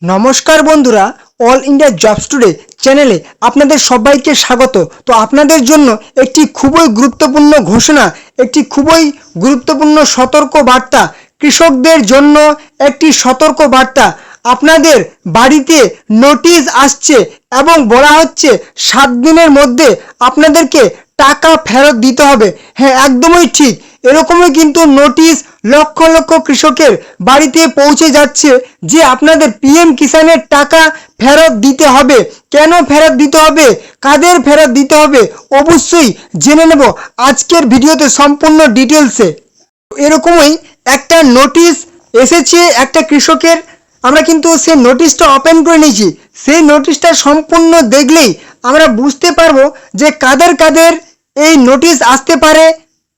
নমস্কার বন্ধুরা, all India jobs today চ্যানেলে আপনাদের সবাইকে স্বাগত। তো আপনাদের জন্য একটি খুবই গুরুত্বপূর্ণ ঘোষণা, একটি খুবই গুরুত্বপূর্ণ সতর্ক বার্তা, কৃষকদের জন্য একটি সতর্ক বার্তা। আপনাদের বাড়িতে নোটিশ আসছে এবং বলা হচ্ছে 7 দিনের মধ্যে আপনাদেরকে টাকা ফেরত দিতে হবে। হ্যাঁ, একদমই ঠিক, এরকমই কিন্তু নোটিশ লক্ষ লক্ষ কৃষকের বাড়িতে পৌঁছে যাচ্ছে যে আপনাদের পিএম কিষানের টাকা ফেরত দিতে হবে। কেন ফেরত দিতে হবে, কাদের ফেরত দিতে হবে, অবশ্যই জেনে নেব আজকের ভিডিওতে সম্পূর্ণ ডিটেলসে। এরকমই একটা নোটিশ এসেছে একটা কৃষকের, আমরা কিন্তু সেই নোটিশটা ওপেন করে নিয়েছি। সেই নোটিশটা সম্পূর্ণ দেখলেই আমরা বুঝতে পারবো যে কাদের কাদের এই নোটিশ আসতে পারে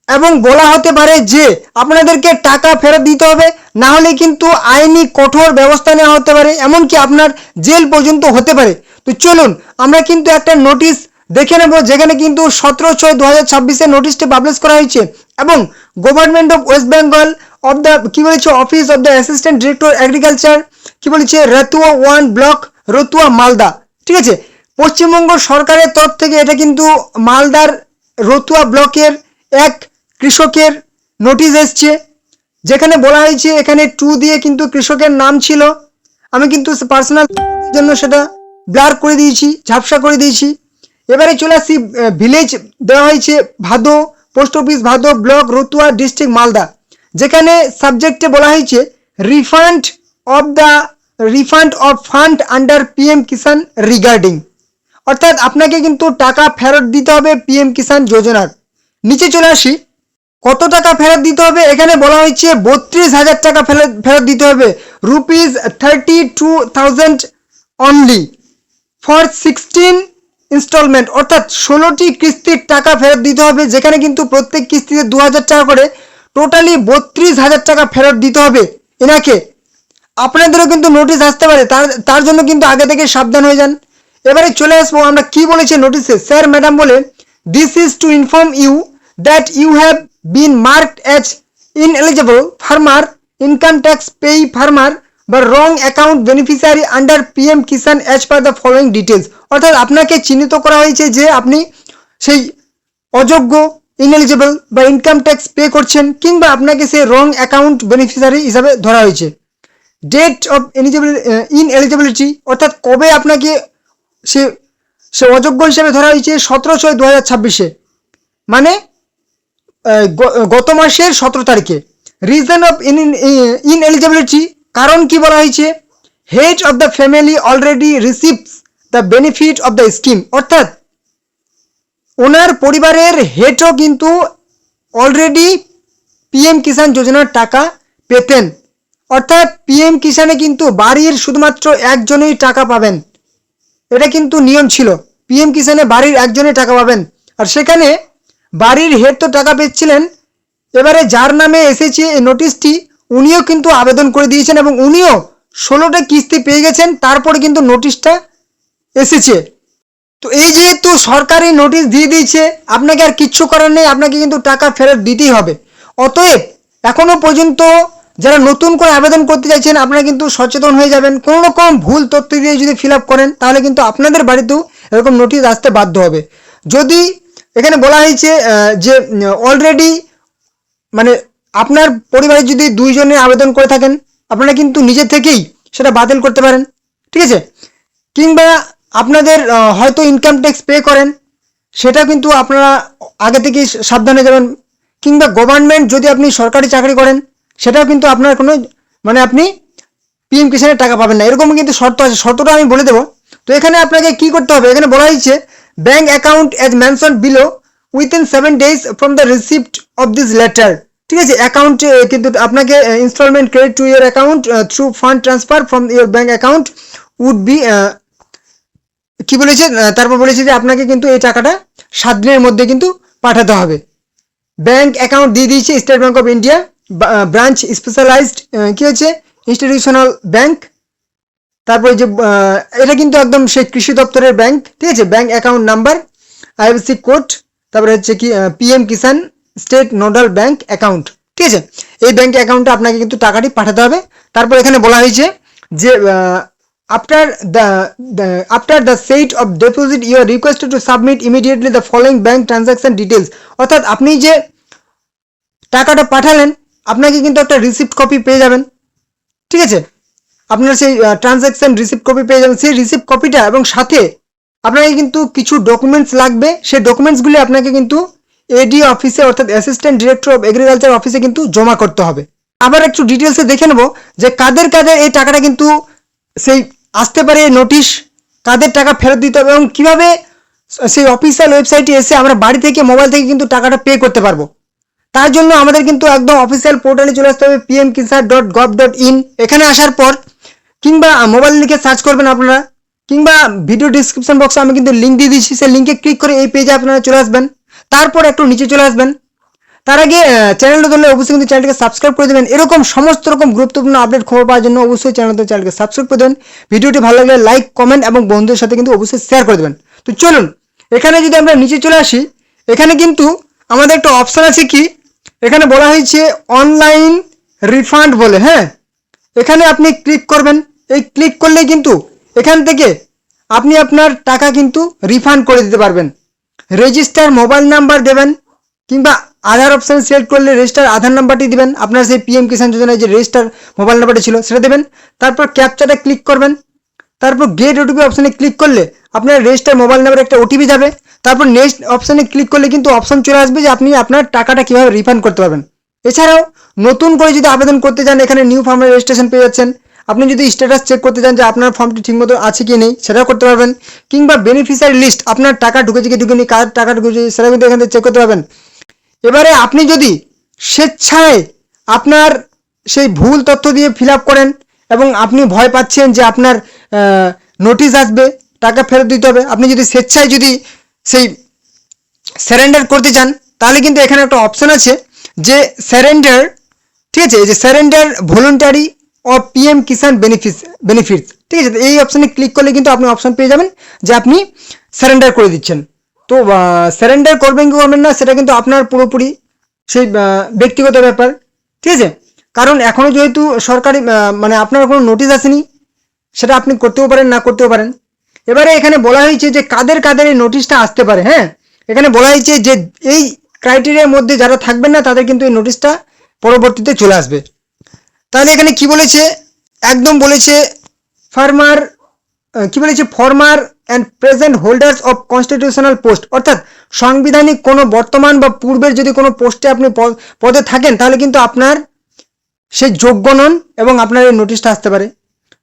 এবং বলা হতে পারে যে আপনাদেরকে টাকা ফেরত দিতে হবে, না হলে কিন্তু আইনি কঠোর ব্যবস্থা নেওয়া হতে পারে, এমনকি আপনার জেল পর্যন্ত হতে পারে। তো চলুন আমরা কিন্তু একটা নোটিশ দেখে নেব, যেখানে কিন্তু 17/6/2026 নোটিশটি পাবলিশ করা হয়েছে এবং government of West Bengal of the কি বলেছে office of the assistant director agriculture কি বলেছে রতুয়া 1 ব্লক রতুয়া মালদা। ঠিক আছে, পশ্চিমবঙ্গ সরকারের তরফ থেকে এটা কিন্তু মালদার রতুয়া ব্লকের এক কৃষকের নোটিশ এসছে, যেখানে বলা হয়েছে এখানে 2 দিয়ে কিন্তু কৃষকের নাম ছিল। আমি কিন্তু পার্সোনাল জন্য সেটা ব্লার করে দিয়েছি, ঝাপসা করে দিয়েছি। এবারে চলে আসছি, ভিলেজ দেওয়া হয়েছে Bhado, post office Bhado, block Ratua, district Malda, যেখানে সাবজেক্টে বলা হয়েছে refund of fund under PM Kisan regarding, অর্থাৎ আপনাকে কিন্তু টাকা ফেরত দিতে হবে পিএম কিষান যোজনার। নিচে চলে আসি, কত টাকা ফেরত দিতে হবে, এখানে বলা হয়েছে 32,000 টাকা ফেরত দিতে হবে, ₹32,000 অনলি ফর 16 ইনস্টলমেন্ট, অর্থাৎ 16টি কিস্তির টাকা ফেরত দিতে হবে, যেখানে কিন্তু প্রত্যেক কিস্তিতে 2,000 টাকা করে, টোটালি 32,000 টাকা ফেরত দিতে হবে এনাকে। আপনাদেরও কিন্তু নোটিশ আসতে পারে, তার জন্য কিন্তু আগে থেকে সাবধান হয়ে যান। এবারে চলে আসবো আমরা কি বলেছে নোটিশে। স্যার ম্যাডাম বলে, this is to inform you that you have been marked as ineligible farmer, income tax pay farmer বা wrong account beneficiary under PM Kisan as per the following details, অর্থাৎ আপনাকে চিহ্নিত করা হয়েছে যে আপনি সেই অযোগ্য, ইনএলিজিবল বা ইনকাম ট্যাক্স পে করছেন, কিংবা আপনাকে সেই রং অ্যাকাউন্ট বেনিফিশিয়ারি হিসাবে ধরা হয়েছে। ডেট অফ ইনএলিজিবিলিটি, অর্থাৎ কবে আপনাকে সে অযোগ্য হিসেবে ধরা হয়েছে, 17/6/2026, মানে গত মাসের 17 তারিখে। রিজন অফ ইনএলিজিবিলিটি, কারণ কি বলা হয়েছে, head of the family already receives the benefit of the scheme, অর্থাৎ ওনার পরিবারের হেডও কিন্তু অলরেডি পিএম কিষান যোজনার টাকা পেতেন, অর্থাৎ পিএম কিষানে কিন্তু বাড়ির শুধুমাত্র একজনই টাকা পাবেন, এটা কিন্তু নিয়ম ছিল। পিএম কিষানে বাড়ির একজনই টাকা পাবেন, আর সেখানে বাড়ির হেড তো টাকা পেয়েছিলেন। এবারে যার নামে এসেছে এই নোটিশটি, উনিও কিন্তু আবেদন করে দিয়েছেন এবং উনিও 16টা কিস্তি পেয়ে গেছেন, তারপরে কিন্তু নোটিশটা এসেছে। তো এই যেহেতু সরকারি নোটিশ দিয়ে দিয়েছে, আপনাকে আর কিচ্ছু করার নেই, আপনাকে কিন্তু টাকা ফেরত দিতেই হবে। অতএব এখনো পর্যন্ত যারা নতুন করে আবেদন করতে চাইছেন, আপনারা কিন্তু সচেতন হয়ে যাবেন। কোনো রকম ভুল তথ্য দিয়ে যদি ফিল আপ করেন, তাহলে কিন্তু আপনাদের বাড়িতেও এরকম নোটিশ আসতে বাধ্য হবে। যদি এখানে বলা হয়েছে যে অলরেডি মানে আপনার পরিবারে যদি 2 জনে আবেদন করে থাকেন, আপনারা কিন্তু নিজে থেকেই সেটা বাতিল করতে পারেন। ঠিক আছে, কিংবা আপনাদের হয়তো ইনকাম ট্যাক্স পে করেন, সেটা কিন্তু আপনারা আগে থেকেই সাবধানে যাবেন। কিংবা গভর্নমেন্ট যদি আপনি সরকারি চাকরি করেন, সেটাও কিন্তু আপনার কোনো মানে আপনি পিএম কিষানের টাকা পাবেন না, এরকম কিন্তু শর্ত আছে। শর্তটা আমি বলে দেবো। তো এখানে আপনাকে কি করতে হবে, এখানে বলা হয়েছে bank account as mention below within 7 days from the receipt of this letter. ঠিক আছে, অ্যাকাউন্ট কিন্তু আপনাকে installment credit to your account through fund transfer from your bank account would be কি বলেছে, তারপর বলেছে যে আপনাকে কিন্তু এই টাকাটা 7 দিনের মধ্যে কিন্তু পাঠাতে হবে। ব্যাঙ্ক অ্যাকাউন্ট দিয়ে দিয়েছে State Bank of India branch specialized কি হচ্ছে ইনস্টিটিউশনাল ব্যাঙ্ক। তারপরে যে এটা কিন্তু একদম সেই কৃষি দপ্তরের ব্যাঙ্ক। ঠিক আছে, bank account number, IFSC code, তারপরে হচ্ছে কি পিএম কিষান স্টেট নোডাল ব্যাঙ্ক অ্যাকাউন্ট। ঠিক আছে, এই ব্যাঙ্ক অ্যাকাউন্টে আপনাকে কিন্তু টাকাটি পাঠাতে হবে। তারপর এখানে বলা হয়েছে যে after the set of deposit you are requested to submit immediately the following bank transaction details, অর্থাৎ আপনি যে টাকাটা পাঠালেন আপনাকে কিন্তু একটা রিসিপ্ট কপি পেয়ে যাবেন, ঠিক আছে, আপনার সেই ট্রানজ্যাকশন রিসিপ্ট কপি পেয়ে যাবেন। সেই রিসিপ্ট কপিটা এবং সাথে আপনাকে কিন্তু কিছু ডকুমেন্টস লাগবে, সেই ডকুমেন্টসগুলি আপনাকে কিন্তু এডি অফিসে অর্থাৎ অ্যাসিস্ট্যান্ট ডিরেক্টর অফ এগ্রিকালচার অফিসে কিন্তু জমা করতে হবে। আবার একটু ডিটেলসে দেখে নেব যে কাদের কাদের এই টাকাটা কিন্তু সেই আসতে পারে নোটিশ, কাদের টাকা ফেরত দিতে হবে এবং কীভাবে সেই অফিসিয়াল ওয়েবসাইটে এসে আমরা বাড়ি থেকে মোবাইল থেকে কিন্তু টাকাটা পে করতে পারবো। তার জন্য আমাদের কিন্তু একদম অফিসিয়াল পোর্টালে চলে আসতে হবে pmkisan.gov.in। এখানে আসার পর কিংবা মোবাইল লিখে সার্চ করবেন আপনারা, কিংবা ভিডিও ডিসক্রিপশন বক্সে আমি কিন্তু লিঙ্ক দিয়ে দিচ্ছি, সেই লিঙ্কে ক্লিক করে এই পেজে আপনারা চলে আসবেন। তারপর একটু নিচে চলে আসবেন, তার আগে চ্যানেলটা ধরলে অবশ্যই কিন্তু চ্যানেলকে সাবস্ক্রাইব করে দেবেন। এরকম সমস্ত রকম গুরুত্বপূর্ণ আপডেট খবর পাওয়ার জন্য অবশ্যই চ্যানেলকে সাবস্ক্রাইব করে দেবেন। ভিডিওটি ভালো লাগলে লাইক কমেন্ট এবং বন্ধুদের সাথে কিন্তু অবশ্যই শেয়ার করে দেবেন। তো চলুন এখানে যদি আমরা নিচে চলে আসি, এখানে কিন্তু আমাদের একটা অপশান আছে, কি এখানে বলা হয়েছে অনলাইন রিফান্ড বলে, হ্যাঁ, এখানে আপনি ক্লিক করবেন। এই ক্লিক করলেই কিন্তু এখান থেকে আপনি আপনার টাকা কিন্তু রিফান্ড করে দিতে পারবেন। রেজিস্টার মোবাইল নাম্বার দেবেন, কিংবা আধার অপশান সিলেক্ট করলে রেজিস্টার আধার নাম্বারটি দিবেন, আপনার সেই পিএম কিষাণ যোজনায় যে রেজিস্টার মোবাইল নাম্বারটি ছিল সেটা দেবেন। তারপর ক্যাপচাটা ক্লিক করবেন, তারপর গেট ওটিপি অপশানে ক্লিক করলে আপনার রেজিস্টার মোবাইল নাম্বারে একটা ওটিপি যাবে। তারপর নেক্সট অপশানে ক্লিক করলে কিন্তু অপশান চলে আসবে যে আপনি আপনার টাকাটা কীভাবে রিফান্ড করতে পারবেন। এছাড়াও নতুন করে যদি আবেদন করতে চান এখানে নিউ ফর্মের রেজিস্ট্রেশন পেয়ে যাচ্ছেন। আপনি যদি স্ট্যাটাস চেক করতে চান যে আপনার ফর্মটি ঠিকমতো আছে কি নেই সেটাও করতে পারবেন, কিংবা বেনিফিশিয়ারি লিস্ট আপনার টাকা ঢুকেছে কি ঢুকেনি, কার টাকা ঢুকেছে সেটা কিন্তু এখান থেকে চেক করতে পারবেন। এবারে আপনি যদি স্বেচ্ছায় আপনার সেই ভুল তথ্য দিয়ে ফিল আপ করেন এবং আপনি ভয় পাচ্ছেন যে আপনার নোটিশ আসবে, টাকা ফেরত দিতে হবে, আপনি যদি স্বেচ্ছায় যদি সেই স্যারেন্ডার করতে চান তাহলে কিন্তু এখানে একটা অপশান আছে যে স্যারেন্ডার, ঠিক আছে, এই যে surrender voluntary of PM Kisan benefits, ঠিক আছে, এই অপশানে ক্লিক করলে কিন্তু আপনি অপশান পেয়ে যাবেন যে আপনি স্যারেন্ডার করে দিচ্ছেন। তো স্যারেন্ডার করবেন কি করবেন না সেটা কিন্তু আপনার পুরোপুরি সেই ব্যক্তিগত ব্যাপার, ঠিক আছে, কারণ এখনও যেহেতু সরকারি মানে আপনার কোনো নোটিশ আসেনি, সেটা আপনি করতেও পারেন না করতেও পারেন। এবারে এখানে বলা হয়েছে যে কাদের কাদের এই নোটিশটা আসতে পারে, হ্যাঁ, এখানে বলা হয়েছে যে এই ক্রাইটেরিয়ার মধ্যে যারা থাকবেন না তাদের কিন্তু এই নোটিশটা পরবর্তীতে চলে আসবে। তাহলে এখানে কি বলেছে, একদম বলেছে farmer former and present holders of constitutional post, অর্থাৎ সাংবিধানিক কোনো বর্তমান বা পূর্বের যদি কোনো পোস্টে আপনি পদে থাকেন তাহলে কিন্তু আপনার সেই যোগ্য নন এবং আপনার এই নোটিশটা আসতে পারে।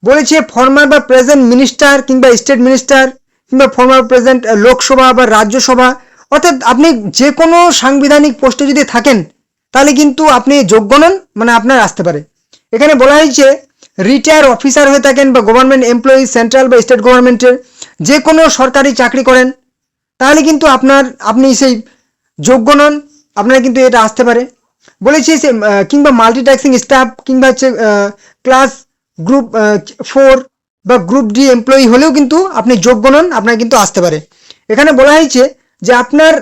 বলেছে ফর্মার বা প্রেজেন্ট মিনিস্টার কিংবা স্টেট মিনিস্টার কিংবা ফর্মার প্রেজেন্ট লোকসভা বা রাজ্যসভা, অর্থাৎ আপনি যে কোনো সাংবিধানিক পোস্টে যদি থাকেন তাহলে কিন্তু আপনি যোগ্য নন, মানে আপনার আসতে পারে। এখানে বলা হয়েছে রিটায়ার অফিসার হয়ে থাকেন বা গভর্নমেন্ট এমপ্লয়ি সেন্ট্রাল বা স্টেট গভর্নমেন্টের যে কোনো সরকারি চাকরি করেন তাহলে কিন্তু আপনি সেই যোগ্য নন, আপনার কিন্তু এটা আসতে পারে। বলেছি সে কিংবা মাল্টিটাস্কিং স্টাফ কিংবা হচ্ছে ক্লাস গ্রুপ 4 বা গ্রুপ ডি এমপ্লয়ি হলেও কিন্তু আপনি যোগ্য নন, আপনার কিন্তু আসতে পারে। এখানে বলা হয়েছে যে আপনার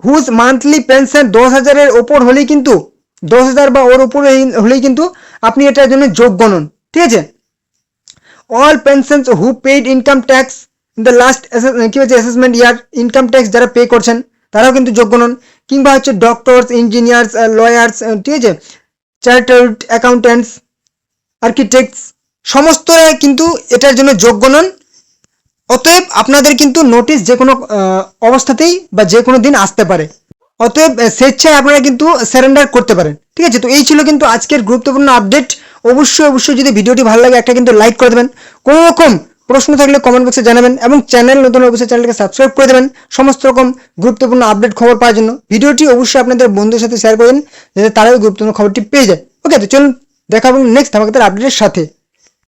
হুজ মান্থলি পেনশন 10,000-এর ওপর হলেই কিন্তু 10,000 বা ওর ওপরে হলেই কিন্তু আপনি এটার জন্য যোগ্য নন, ঠিক আছে। All pensions who paid income tax in the last কি হচ্ছে অ্যাসেসমেন্ট ইয়ার, ইনকাম ট্যাক্স যারা পে করছেন তারাও কিন্তু যোগ্য নন, কিংবা হচ্ছে ডক্টরস ইঞ্জিনিয়ার্স লয়ার্স, ঠিক আছে, চার্টার্ড অ্যাকাউন্ট্যান্টস আর্কিটেক্টস সমস্তরা কিন্তু এটার জন্য যোগ্য নন। অতএব আপনাদের কিন্তু নোটিশ যে কোনো অবস্থাতেই বা যে কোনো দিন আসতে পারে, অতএব স্বেচ্ছায় আপনারা কিন্তু স্যারেন্ডার করতে পারেন, ঠিক আছে। তো এই ছিল কিন্তু আজকের গুরুত্বপূর্ণ আপডেট। অবশ্যই যদি ভিডিওটি ভালো লাগে একটা কিন্তু লাইক করে দেবেন, কোনো রকম প্রশ্ন থাকলে কমেন্ট বক্সে জানাবেন এবং চ্যানেল নতুন অবশ্যই চ্যানেলকে সাবস্ক্রাইব করে দেবেন সমস্ত রকম গুরুত্বপূর্ণ আপডেট খবর পাওয়ার জন্য। ভিডিওটি অবশ্যই আপনাদের বন্ধুদের সাথে শেয়ার করে দিন যাতে তারাও গুরুত্বপূর্ণ খবরটি পেয়ে যায়। ওকে, তো চলুন দেখা হবে নেক্সট ধামাকাদার আপডেটের সাথে।